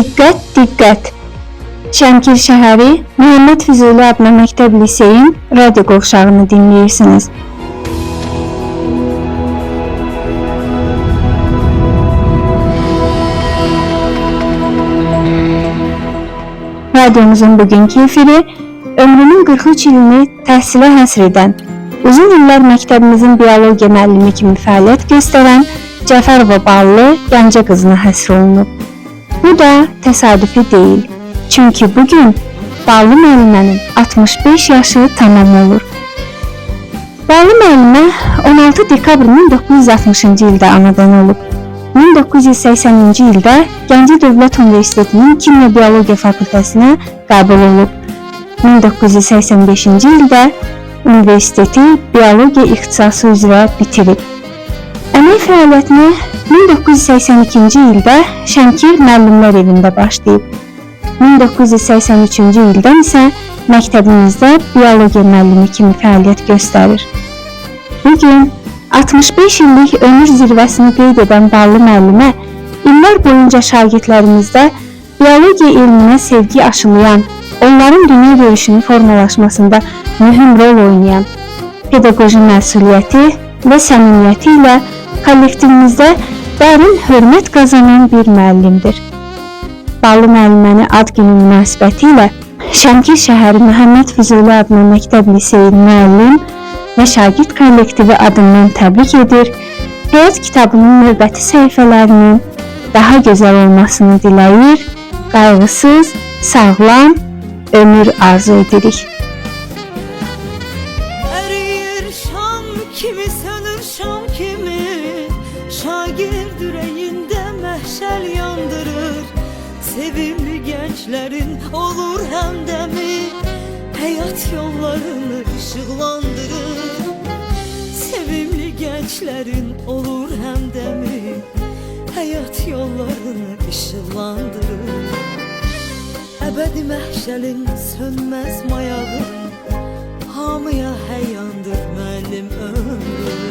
Diqqət, diqqət! Şəmkir şəhəri Məhəmməd Füzuli adına məktəb liseyin radio qovşağını dinləyirsiniz. Radiomuzun bugünkü efiri ömrünün 43 ilini təhsilə həsr edən, uzun illər məktəbimizin biologiya müəllimi kimi fəaliyyət göstərən Cəfərova Ballı Gəncə qızına həsr olunub. Bu da təsadüfi deyil. Çünki bugün Ballı müəllimənin 65 yaşı tamam olur. Ballı müəllimə 16 dekabr 1960-cı ildə anadan olub. 1980-ci ildə Gəncə Dövlət Universitetinin Kimya Biologiya fakültəsinə qəbul olub. 1985-ci ildə universiteti biologiya ixtisası üzrə bitirib. Əmək fəaliyyətinə 1982-ci ildə Şəmkir müəllimlər evində başlayıb. 1983-cü ildən isə məktəbimizdə biologiya müəllimi kimi fəaliyyət göstərir. Bugün 65 illik ömür zirvəsini qeyd edən Ballı müəllimə illər boyunca şagirdlərimizdə biologiya elminə sevgi aşılayan, onların dünya görüşünün formalaşmasında mühüm rol oynayan, pedaqoji məsuliyyəti və səmimiyyəti ilə kollektivimizdə dərin hörmət qazanan bir müəllimdir. Ballı müəlliməni ad günü münasibəti ilə Şəmkir şəhəri Məhəmməd Füzuli adına məktəb liseyin müəllim və şagird kollektivi adından təbrik edir, həyat kitabının növbəti səhifələrinin daha gözəl olmasını diləyir, qayğısız, sağlam ömür arzu edirik. Əriyir şam kimi, sönür şam kimi, şagird ürəyində məhşəl yandırır. Sevimli gençlerin olur həmdəmi, həyat yollarını ışıqlandırır. Sevimli gençlerin olur həmdəmi, həyat yollarını ışıqlandırır. Əbədi məhşəlin sönməz mayağın, hamıya həyandır müəllim ömrü.